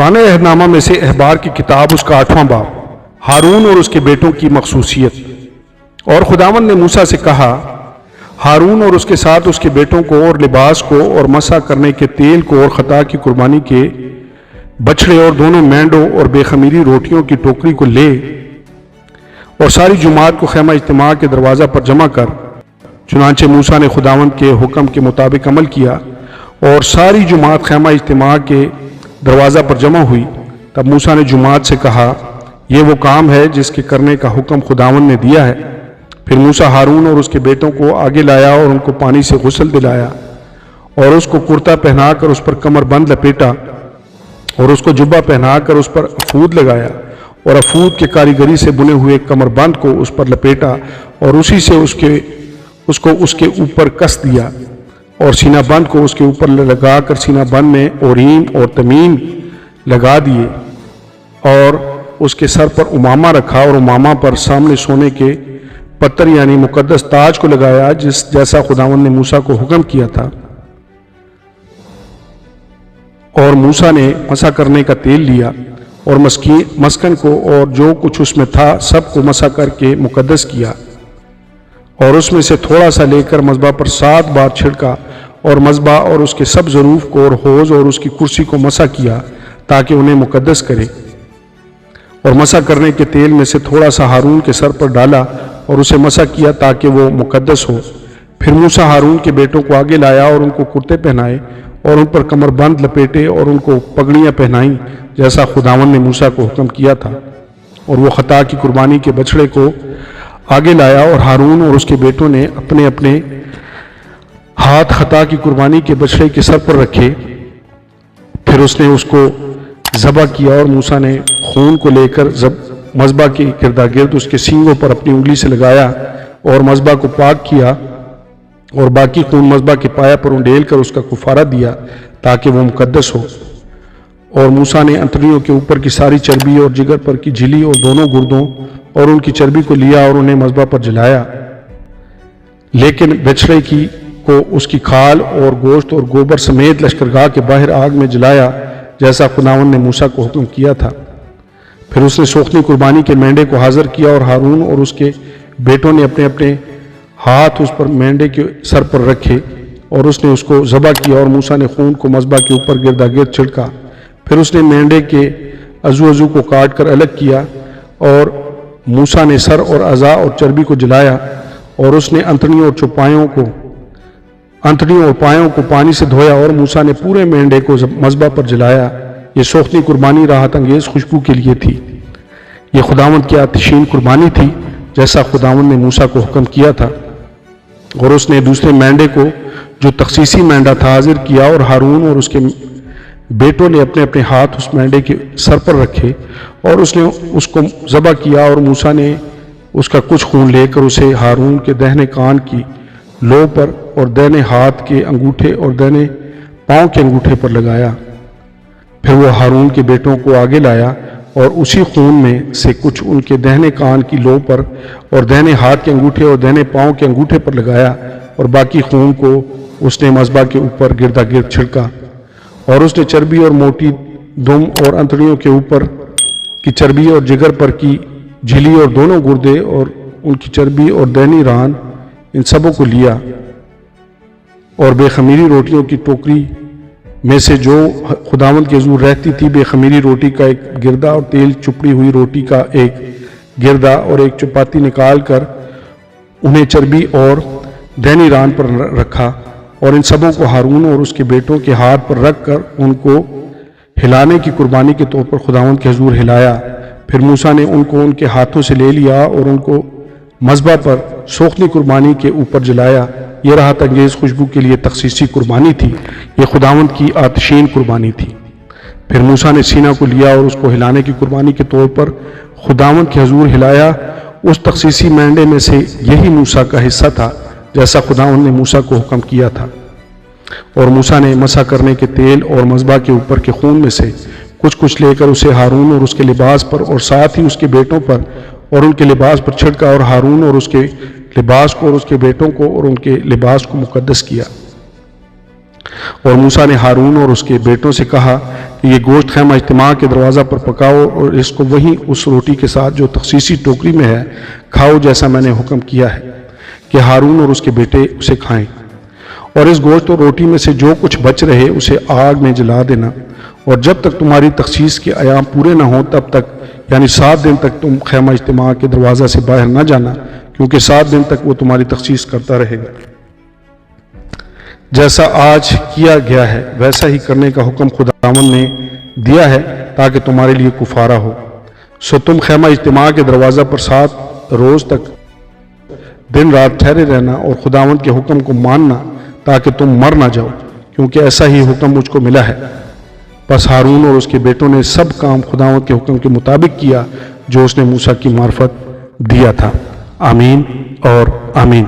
پرانے عہد نامہ میں سے احبار کی کتاب، اس کا 8واں باب، ہارون اور اس کے بیٹوں کی مخصوصیت۔ اور خداوند نے موسیٰ سے کہا، ہارون اور اس کے ساتھ اس کے بیٹوں کو اور لباس کو اور مسح کرنے کے تیل کو اور خطا کی قربانی کے بچھڑے اور دونوں مینڈوں اور بے خمیری روٹیوں کی ٹوکری کو لے اور ساری جماعت کو خیمہ اجتماع کے دروازہ پر جمع کر۔ چنانچہ موسیٰ نے خداوند کے حکم کے مطابق عمل کیا اور ساری جماعت خیمہ اجتماع کے دروازہ پر جمع ہوئی۔ تب موسیٰ نے جماعت سے کہا، یہ وہ کام ہے جس کے کرنے کا حکم خداوند نے دیا ہے۔ پھر موسیٰ ہارون اور اس کے بیٹوں کو آگے لایا اور ان کو پانی سے غسل دلایا اور اس کو کرتا پہنا کر اس پر کمر بند لپیٹا اور اس کو جبہ پہنا کر اس پر افود لگایا اور افود کے کاریگری سے بنے ہوئے کمر بند کو اس پر لپیٹا اور اسی سے اس کے اوپر کس دیا اور سینہ بند کو اس کے اوپر لگا کر سینہ بند میں اوریم اور تمیم لگا دیے اور اس کے سر پر امامہ رکھا اور امامہ پر سامنے سونے کے پتھر یعنی مقدس تاج کو لگایا جیسا خداوند نے موسیٰ کو حکم کیا تھا۔ اور موسیٰ نے مسح کرنے کا تیل لیا اور مسکن کو اور جو کچھ اس میں تھا سب کو مسح کر کے مقدس کیا اور اس میں سے تھوڑا سا لے کر مذبح پر 7 بار چھڑکا اور مذبح اور اس کے سب ظروف کو اور حوض اور اس کی کرسی کو مسح کیا تاکہ انہیں مقدس کرے۔ اور مسح کرنے کے تیل میں سے تھوڑا سا ہارون کے سر پر ڈالا اور اسے مسح کیا تاکہ وہ مقدس ہو۔ پھر موسیٰ ہارون کے بیٹوں کو آگے لایا اور ان کو کرتے پہنائے اور ان پر کمر بند لپیٹے اور ان کو پگڑیاں پہنائیں جیسا خداوند نے موسیٰ کو حکم کیا تھا۔ اور وہ خطا کی قربانی کے بچھڑے کو آگے لایا اور ہارون اور اس کے بیٹوں نے اپنے اپنے ہاتھ خطا کی قربانی کے بچھڑے کے سر پر رکھے۔ پھر اس نے اس کو ذبح کیا اور موسیٰ نے خون کو لے کر مذبح کے گردا گرد اس کے سینگوں پر اپنی انگلی سے لگایا اور مذبح کو پاک کیا اور باقی خون مذبح کے پایا پر انڈیل کر اس کا کفارہ دیا تاکہ وہ مقدس ہو۔ اور موسیٰ نے انتڑیوں کے اوپر کی ساری چربی اور جگر پر کی جھلی اور دونوں گردوں اور ان کی چربی کو لیا اور انہیں مذبح پر جلایا، لیکن بچھڑے کو اس کی کھال اور گوشت اور گوبر سمیت لشکرگاہ کے باہر آگ میں جلایا جیسا خداوند نے موسیٰ کو حکم کیا تھا۔ پھر اس نے سوختنی قربانی کے مینڈے کو حاضر کیا اور ہارون اور اس کے بیٹوں نے اپنے اپنے ہاتھ اس پر مینڈے کے سر پر رکھے اور اس نے اس کو ذبح کیا اور موسیٰ نے خون کو مذبح کے اوپر گردا گرد چھڑکا۔ پھر اس نے مینڈے کے عضو کو کاٹ کر الگ کیا اور موسیٰ نے سر اور اعضاء اور چربی کو جلایا اور اس نے انتڑیوں اور پایوں کو پانی سے دھویا اور موسیٰ نے پورے مینڈے کو مذبح پر جلایا۔ یہ سوختنی قربانی راحت انگیز خوشبو کے لیے تھی۔ یہ خداوند کی آتشین قربانی تھی جیسا خداوند نے موسیٰ کو حکم کیا تھا۔ اور اس نے دوسرے مینڈے کو جو تخصیصی مینڈا تھا حاضر کیا اور ہارون اور اس کے بیٹوں نے اپنے اپنے ہاتھ اس مینڈے کے سر پر رکھے اور اس نے اس کو ذبح کیا اور موسیٰ نے اس کا کچھ خون لے کر اسے ہارون کے دہنے کان کی لو پر اور دہنے ہاتھ کے انگوٹھے اور دہنے پاؤں کے انگوٹھے پر لگایا۔ پھر وہ ہارون کے بیٹوں کو آگے لایا اور اسی خون میں سے کچھ ان کے دہنے کان کی لو پر اور دہنے ہاتھ کے انگوٹھے اور دہنے پاؤں کے انگوٹھے پر لگایا اور باقی خون کو اس نے مذبح کے اوپر گردا گرد چھڑکا۔ اور اس نے چربی اور موٹی دم اور انتڑیوں کے اوپر کی چربی اور جگر پر کی جھلی اور دونوں گردے اور ان کی چربی اور دہنی ران ان سبوں کو لیا اور بے خمیری روٹیوں کی ٹوکری میں سے جو خداوند کے حضور رہتی تھی بے خمیری روٹی کا ایک گردا اور تیل چپڑی ہوئی روٹی کا ایک گردا اور ایک چپاتی نکال کر انہیں چربی اور دہنی ران پر رکھا اور ان سبوں کو ہارون اور اس کے بیٹوں کے ہاتھ پر رکھ کر ان کو ہلانے کی قربانی کے طور پر خداوند کے حضور ہلایا۔ پھر موسیٰ نے ان کو ان کے ہاتھوں سے لے لیا اور ان کو مذبح پر سوختنی قربانی کے اوپر جلایا۔ یہ راحت انگیز خوشبو کے لیے تخصیصی قربانی تھی، یہ خداوند کی آتشین قربانی تھی۔ پھر موسیٰ نے سینہ کو لیا اور اس کو ہلانے کی قربانی کے طور پر خداوند کے حضور ہلایا۔ اس تخصیصی مینڈے میں سے یہی موسیٰ کا حصہ تھا جیسا خداوند نے موسیٰ کو حکم کیا تھا۔ اور موسیٰ نے مسح کرنے کے تیل اور مذبح کے اوپر کے خون میں سے کچھ لے کر اسے ہارون اور اس کے لباس پر اور ساتھ ہی اس کے بیٹوں پر اور ان کے لباس پر چھڑکا اور ہارون اور اس کے لباس کو اور اس کے بیٹوں کو اور ان کے لباس کو مقدس کیا۔ اور موسیٰ نے ہارون اور اس کے بیٹوں سے کہا کہ یہ گوشت خیمہ اجتماع کے دروازہ پر پکاؤ اور اس کو وہیں اس روٹی کے ساتھ جو تخصیصی ٹوکری میں ہے کھاؤ، جیسا میں نے حکم کیا ہے کہ ہارون اور اس کے بیٹے اسے کھائیں۔ اور اس گوشت اور روٹی میں سے جو کچھ بچ رہے اسے آگ میں جلا دینا، اور جب تک تمہاری تخصیص کے ایام پورے نہ ہوں تب تک، یعنی 7 دن تک تم خیمہ اجتماع کے دروازہ سے باہر نہ جانا، کیونکہ 7 دن تک وہ تمہاری تخصیص کرتا رہے گا۔ جیسا آج کیا گیا ہے ویسا ہی کرنے کا حکم خداوند نے دیا ہے تاکہ تمہارے لیے کفارہ ہو۔ سو تم خیمہ اجتماع کے دروازہ پر 7 روز تک دن رات ٹھہرے رہنا اور خداوند کے حکم کو ماننا تاکہ تم مر نہ جاؤ، کیونکہ ایسا ہی حکم مجھ کو ملا ہے۔ بس ہارون اور اس کے بیٹوں نے سب کام خداوند کے حکم کے مطابق کیا جو اس نے موسیٰ کی معرفت دیا تھا۔ آمین اور آمین۔